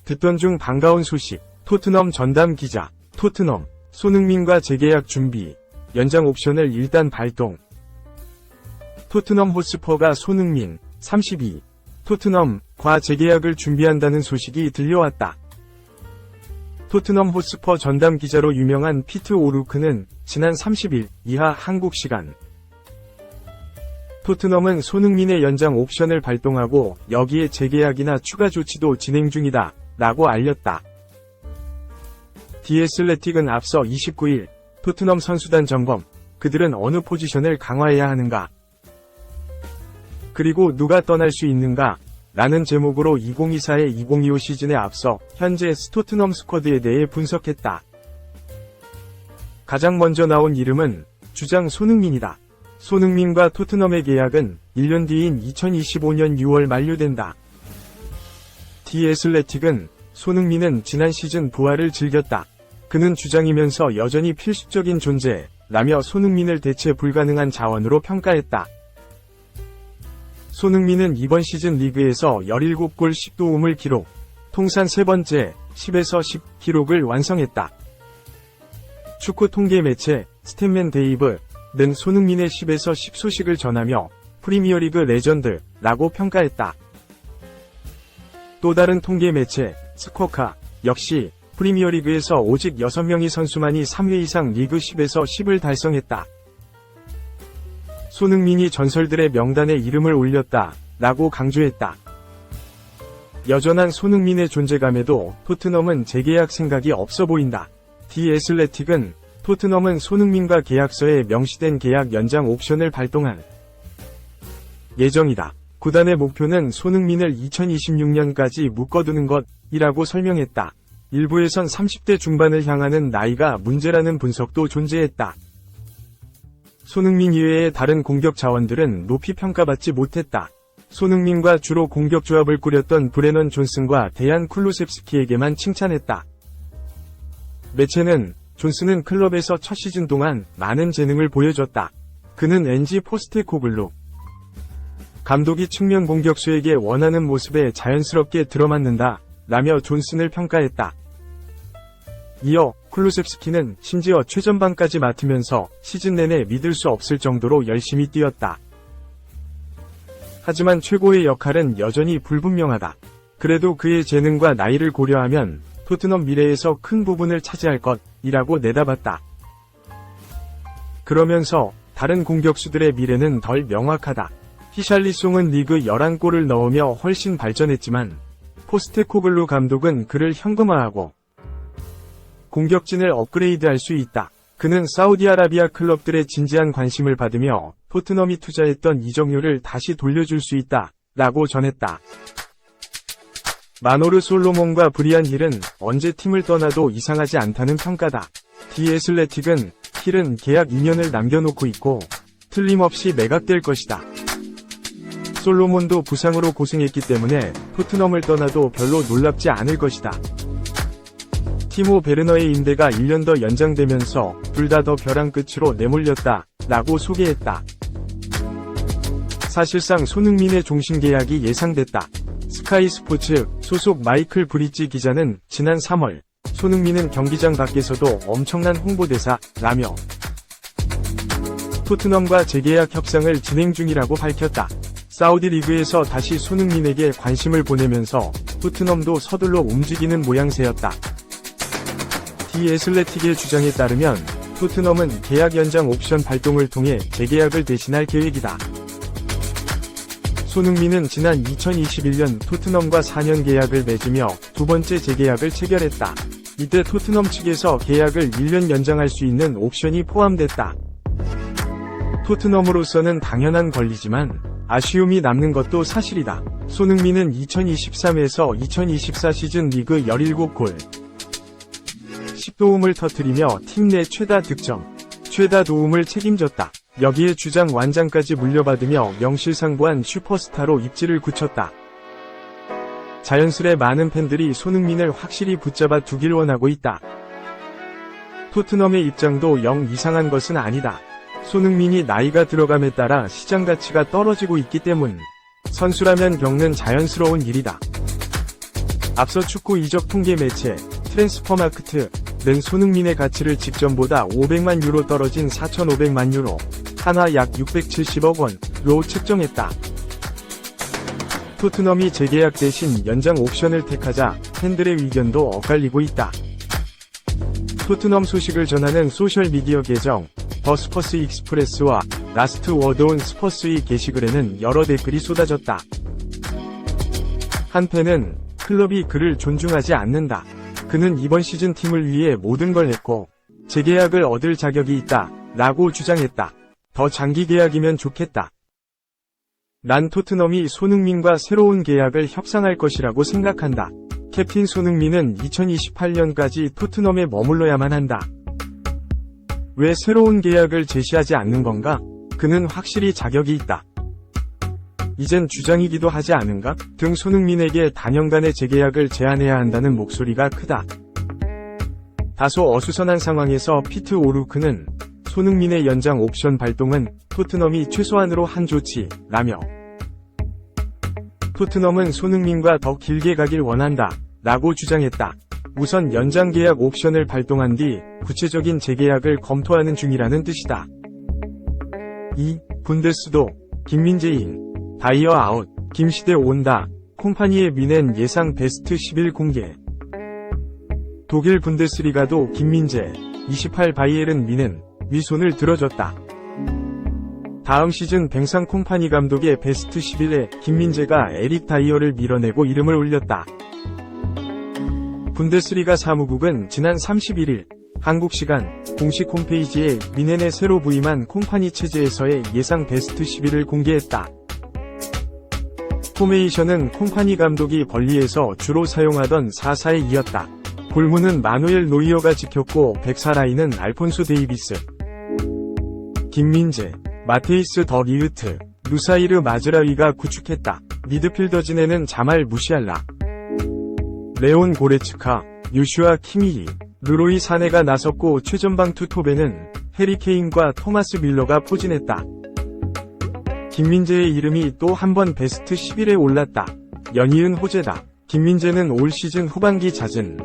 듣던 중 반가운 소식. 토트넘 전담 기자. 토트넘, 손흥민과 재계약 준비. 연장 옵션을 일단 발동. 토트넘 호스퍼가 손흥민, 32, 토트넘과 재계약을 준비한다는 소식이 들려왔다. 토트넘 호스퍼 전담 기자로 유명한 피트 오루크는 지난 30일 이하 한국 시간 토트넘은 손흥민의 연장 옵션을 발동하고 여기에 재계약이나 추가 조치도 진행 중이다 라고 알렸다. 디 애슬레틱은 앞서 29일 토트넘 선수단 점검, 그들은 어느 포지션을 강화해야 하는가? 그리고 누가 떠날 수 있는가? 라는 제목으로 2024-2025 시즌에 앞서 현재 토트넘 스쿼드에 대해 분석했다. 가장 먼저 나온 이름은 주장 손흥민이다. 손흥민과 토트넘의 계약은 1년 뒤인 2025년 6월 만료된다. 디 애슬레틱은 손흥민은 지난 시즌 부활을 즐겼다. 그는 주장이면서 여전히 필수적인 존재라며 손흥민을 대체 불가능한 자원으로 평가했다. 손흥민은 이번 시즌 리그에서 17골 10도움을 기록, 통산 3번째 10에서 10 기록을 완성했다. 축구 통계 매체 스탠맨 데이브는 손흥민의 10에서 10 소식을 전하며 프리미어리그 레전드라고 평가했다. 또 다른 통계 매체 스코카 역시 프리미어리그에서 오직 6명의 선수만이 3회 이상 리그 10에서 10을 달성했다. 손흥민이 전설들의 명단에 이름을 올렸다 라고 강조했다. 여전한 손흥민의 존재감에도 토트넘은 재계약 생각이 없어 보인다. 디 애슬레틱은 토트넘은 손흥민과 계약서에 명시된 계약 연장 옵션을 발동할 예정이다. 구단의 목표는 손흥민을 2026년까지 묶어두는 것이라고 설명했다. 일부에선 30대 중반을 향하는 나이가 문제라는 분석도 존재했다. 손흥민 이외의 다른 공격 자원들은 높이 평가받지 못했다. 손흥민과 주로 공격 조합을 꾸렸던 브레넌 존슨과 데얀 쿨루셉스키에게만 칭찬했다. 매체는 존슨은 클럽에서 첫 시즌 동안 많은 재능을 보여줬다. 그는 엔지 포스테코글루 감독이 측면 공격수에게 원하는 모습에 자연스럽게 들어맞는다 라며 존슨을 평가했다. 이어 쿨루셉스키는 심지어 최전방까지 맡으면서 시즌 내내 믿을 수 없을 정도로 열심히 뛰었다. 하지만 최고의 역할은 여전히 불분명하다. 그래도 그의 재능과 나이를 고려하면 토트넘 미래에서 큰 부분을 차지할 것이라고 내다봤다. 그러면서 다른 공격수들의 미래는 덜 명확하다. 히샬리송은 리그 11골을 넣으며 훨씬 발전했지만 포스테코글루 감독은 그를 현금화하고 공격진을 업그레이드할 수 있다. 그는 사우디아라비아 클럽들의 진지한 관심을 받으며 토트넘이 투자했던 이적료를 다시 돌려줄 수 있다 라고 전했다. 마노르 솔로몬과 브리안 힐은 언제 팀을 떠나도 이상하지 않다는 평가다. 디 애슬레틱은 힐은 계약 2년을 남겨놓고 있고 틀림없이 매각될 것이다. 솔로몬도 부상으로 고생했기 때문에 토트넘을 떠나도 별로 놀랍지 않을 것이다. 티모 베르너의 임대가 1년 더 연장되면서 둘 다 더 벼랑 끝으로 내몰렸다 라고 소개했다. 사실상 손흥민의 종신 계약이 예상됐다. 스카이 스포츠 소속 마이클 브리지 기자는 지난 3월 손흥민은 경기장 밖에서도 엄청난 홍보대사라며 토트넘과 재계약 협상을 진행 중이라고 밝혔다. 사우디 리그에서 다시 손흥민에게 관심을 보내면서 토트넘도 서둘러 움직이는 모양새였다. 디 애슬레틱의 주장에 따르면 토트넘은 계약 연장 옵션 발동을 통해 재계약을 대신할 계획이다. 손흥민은 지난 2021년 토트넘과 4년 계약을 맺으며 두 번째 재계약을 체결했다. 이때 토트넘 측에서 계약을 1년 연장할 수 있는 옵션이 포함됐다. 토트넘으로서는 당연한 권리지만 아쉬움이 남는 것도 사실이다. 손흥민은 2023에서 2024 시즌 리그 17골 10도움을 터뜨리며 팀 내 최다 득점, 최다 도움을 책임졌다. 여기에 주장 완장까지 물려받으며 명실상부한 슈퍼스타로 입지를 굳혔다. 자연스레 많은 팬들이 손흥민을 확실히 붙잡아 두길 원하고 있다. 토트넘의 입장도 영 이상한 것은 아니다. 손흥민이 나이가 들어감에 따라 시장 가치가 떨어지고 있기 때문 선수라면 겪는 자연스러운 일이다. 앞서 축구 이적 통계 매체 트랜스퍼마크트는 손흥민의 가치를 직전보다 500만 유로 떨어진 4,500만 유로, 한화 약 670억 원로 책정했다. 토트넘이 재계약 대신 연장 옵션을 택하자 팬들의 의견도 엇갈리고 있다. 토트넘 소식을 전하는 소셜미디어 계정 더 스퍼스 익스프레스와 라스트 워드 온 스퍼스의 게시글에는 여러 댓글이 쏟아졌다. 한 팬은 클럽이 그를 존중하지 않는다. 그는 이번 시즌 팀을 위해 모든 걸 했고 재계약을 얻을 자격이 있다 라고 주장했다. 더 장기 계약이면 좋겠다. 난 토트넘이 손흥민과 새로운 계약을 협상할 것이라고 생각한다. 캡틴 손흥민은 2028년까지 토트넘에 머물러야만 한다. 왜 새로운 계약을 제시하지 않는 건가? 그는 확실히 자격이 있다. 이젠 주장이기도 하지 않은가? 등 손흥민에게 단연간의 재계약을 제안해야 한다는 목소리가 크다. 다소 어수선한 상황에서 피트 오루크는 손흥민의 연장 옵션 발동은 토트넘이 최소한으로 한 조치라며 토트넘은 손흥민과 더 길게 가길 원한다 라고 주장했다. 우선 연장 계약 옵션을 발동한 뒤 구체적인 재계약을 검토하는 중이라는 뜻이다. 2. 분데스도 김민재인 다이어 아웃 김시대 온다 콤파니에 미넨 예상 베스트 11 공개. 독일 분데스리가도 김민재 28 바이에른 미넨 위 손을 들어줬다. 다음 시즌 뱅상 콤파니 감독의 베스트 11에 김민재가 에릭 다이어를 밀어내고 이름을 올렸다. 분데스리가 사무국은 지난 31일 한국 시간 공식 홈페이지에 미넨의 새로 부임한 콤파니 체제에서의 예상 베스트 11을 공개했다. 포메이션은 콤파니 감독이 벌리에서 주로 사용하던 4-4에 이었다. 골문은 마누엘 노이어가 지켰고 백사라인은 알폰소 데이비스, 김민재, 마테이스 더 리흐트, 루사이르 마즈라위가 구축했다. 미드필더진에는 자말 무시알라, 레온 고레츠카, 요슈아 키미히, 르로이 사네가 나섰고 최전방 투톱에는 해리 케인과 토마스 밀러가 포진했다. 김민재의 이름이 또 한 번 베스트 11에 올랐다. 연이은 호재다. 김민재는 올 시즌 후반기 잦은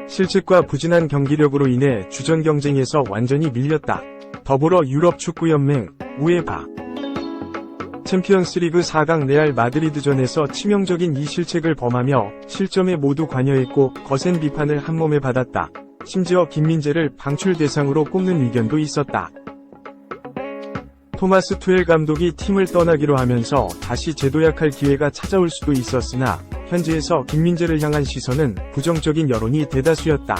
실책과 부진한 경기력으로 인해 주전 경쟁에서 완전히 밀렸다. 더불어 유럽축구연맹, 우에파 챔피언스리그 4강 레알 마드리드전에서 치명적인 이 실책을 범하며 실점에 모두 관여했고 거센 비판을 한몸에 받았다. 심지어 김민재를 방출 대상으로 꼽는 의견도 있었다. 토마스 투엘 감독이 팀을 떠나기로 하면서 다시 재도약할 기회가 찾아올 수도 있었으나 현지에서 김민재를 향한 시선은 부정적인 여론이 대다수였다.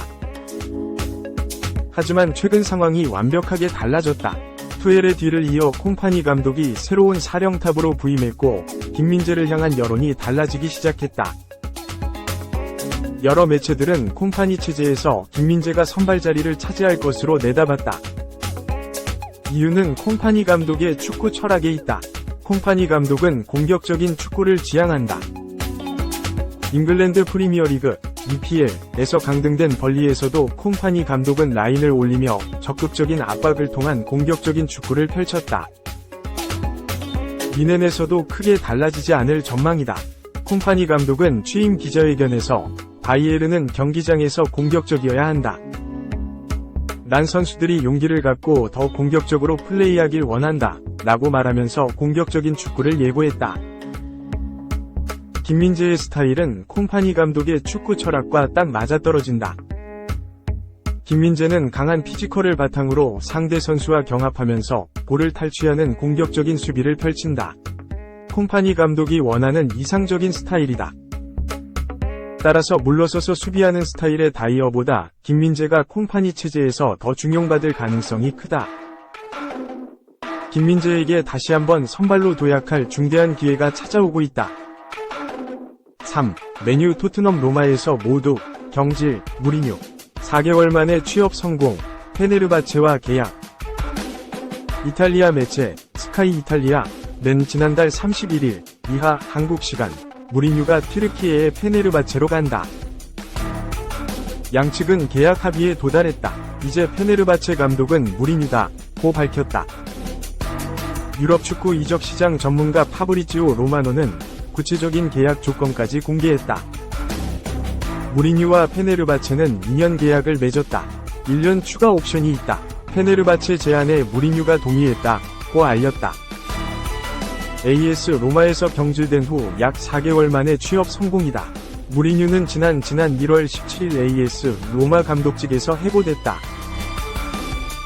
하지만 최근 상황이 완벽하게 달라졌다. 투엘의 뒤를 이어 콤파니 감독이 새로운 사령탑으로 부임했고 김민재를 향한 여론이 달라지기 시작했다. 여러 매체들은 콤파니 체제에서 김민재가 선발 자리를 차지할 것으로 내다봤다. 이유는 콤파니 감독의 축구 철학에 있다. 콤파니 감독은 공격적인 축구를 지향한다. 잉글랜드 프리미어리그 EPL에서 강등된 벌리에서도 콤파니 감독은 라인을 올리며 적극적인 압박을 통한 공격적인 축구를 펼쳤다. 미넨에서도 크게 달라지지 않을 전망이다. 콤파니 감독은 취임 기자회견에서 바이에른은 경기장에서 공격적이어야 한다. 난 선수들이 용기를 갖고 더 공격적으로 플레이하길 원한다 라고 말하면서 공격적인 축구를 예고했다. 김민재의 스타일은 콤파니 감독의 축구 철학과 딱 맞아떨어진다. 김민재는 강한 피지컬을 바탕으로 상대 선수와 경합하면서 볼을 탈취하는 공격적인 수비를 펼친다. 콤파니 감독이 원하는 이상적인 스타일이다. 따라서 물러서서 수비하는 스타일의 다이어보다 김민재가 콤파니 체제에서 더 중용받을 가능성이 크다. 김민재에게 다시 한번 선발로 도약할 중대한 기회가 찾아오고 있다. 3. 메뉴 토트넘 로마에서 모두 경질, 무리뉴 4개월 만에 취업 성공, 페네르바체와 계약. 이탈리아 매체 스카이 이탈리아는 지난달 31일 이하 한국 시간 무리뉴가 튀르키예의 페네르바체로 간다. 양측은 계약 합의에 도달했다. 이제 페네르바체 감독은 무리뉴다. 고 밝혔다. 유럽 축구 이적 시장 전문가 파브리지오 로마노는 구체적인 계약 조건까지 공개했다. 무리뉴와 페네르바체는 2년 계약을 맺었다. 1년 추가 옵션이 있다. 페네르바체 제안에 무리뉴가 동의했다고 알렸다. AS 로마에서 경질된 후 약 4개월 만에 취업 성공이다. 무리뉴는 지난 1월 17일 AS 로마 감독직에서 해고됐다.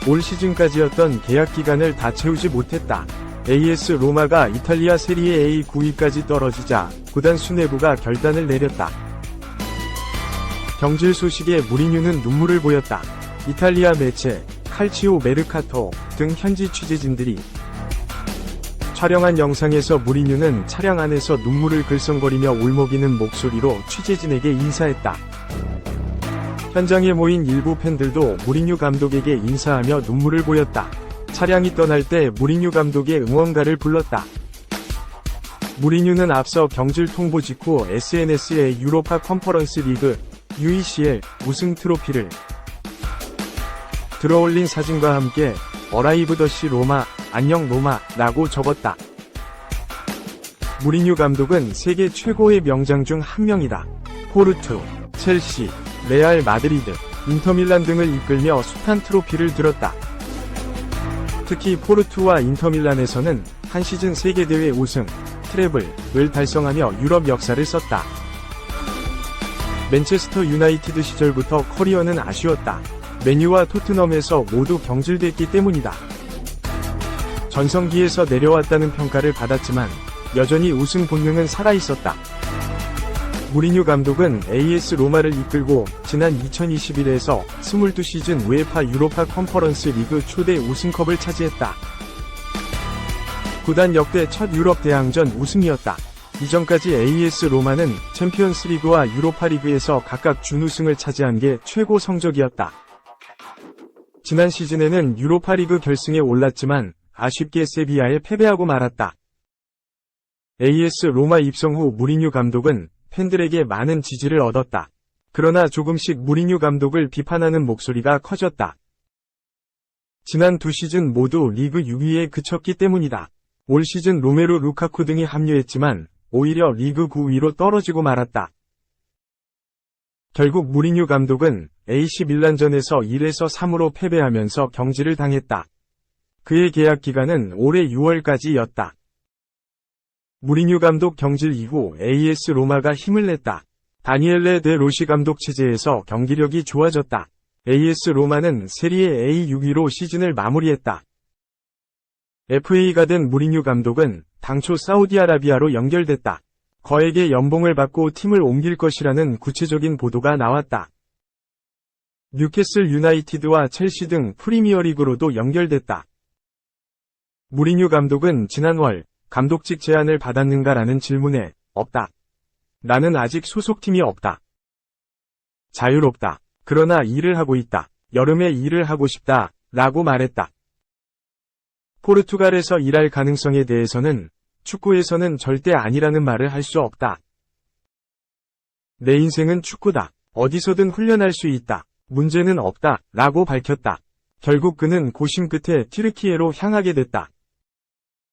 올 시즌까지였던 계약 기간을 다 채우지 못했다. AS 로마가 이탈리아 세리에 A 9위까지 떨어지자 구단 수뇌부가 결단을 내렸다. 경질 소식에 무리뉴는 눈물을 보였다. 이탈리아 매체 칼치오 메르카토 등 현지 취재진들이 촬영한 영상에서 무리뉴는 차량 안에서 눈물을 글썽거리며 울먹이는 목소리로 취재진에게 인사했다. 현장에 모인 일부 팬들도 무리뉴 감독에게 인사하며 눈물을 보였다. 차량이 떠날 때 무리뉴 감독의 응원가를 불렀다. 무리뉴는 앞서 경질 통보 직후 SNS에 유로파 컨퍼런스 리그 UECL 우승 트로피를 들어올린 사진과 함께 어라이브 더시 로마, 안녕 로마 라고 적었다. 무리뉴 감독은 세계 최고의 명장 중 한 명이다. 포르투, 첼시, 레알 마드리드, 인터밀란 등을 이끌며 숱한 트로피를 들었다. 특히 포르투와 인터밀란에서는 한 시즌 세계대회 우승, 트래블을 달성하며 유럽 역사를 썼다. 맨체스터 유나이티드 시절부터 커리어는 아쉬웠다. 맨유와 토트넘에서 모두 경질됐기 때문이다. 전성기에서 내려왔다는 평가를 받았지만 여전히 우승 본능은 살아있었다. 무리뉴 감독은 AS 로마를 이끌고 지난 2021에서 22시즌 우에파 유로파 컨퍼런스 리그 초대 우승컵을 차지했다. 구단 역대 첫 유럽 대항전 우승이었다. 이전까지 AS 로마는 챔피언스 리그와 유로파 리그에서 각각 준우승을 차지한 게 최고 성적이었다. 지난 시즌에는 유로파 리그 결승에 올랐지만 아쉽게 세비야에 패배하고 말았다. AS 로마 입성 후 무리뉴 감독은 팬들에게 많은 지지를 얻었다. 그러나 조금씩 무리뉴 감독을 비판하는 목소리가 커졌다. 지난 두 시즌 모두 리그 6위에 그쳤기 때문이다. 올 시즌 로메로 루카쿠 등이 합류했지만 오히려 리그 9위로 떨어지고 말았다. 결국 무리뉴 감독은 AC 밀란전에서 1에서 3으로 패배하면서 경질을 당했다. 그의 계약 기간은 올해 6월까지였다. 무리뉴 감독 경질 이후 AS 로마가 힘을 냈다. 다니엘레 데 로시 감독 체제에서 경기력이 좋아졌다. AS 로마는 세리에 A 6위로 시즌을 마무리했다. FA가 된 무리뉴 감독은 당초 사우디아라비아로 연결됐다. 거액의 연봉을 받고 팀을 옮길 것이라는 구체적인 보도가 나왔다. 뉴캐슬 유나이티드와 첼시 등 프리미어리그로도 연결됐다. 무리뉴 감독은 지난월 감독직 제안을 받았는가라는 질문에 없다. 나는 아직 소속팀이 없다. 자유롭다. 그러나 일을 하고 있다. 여름에 일을 하고 싶다. 라고 말했다. 포르투갈에서 일할 가능성에 대해서는 축구에서는 절대 아니라는 말을 할 수 없다. 내 인생은 축구다. 어디서든 훈련할 수 있다. 문제는 없다. 라고 밝혔다. 결국 그는 고심 끝에 튀르키예로 향하게 됐다.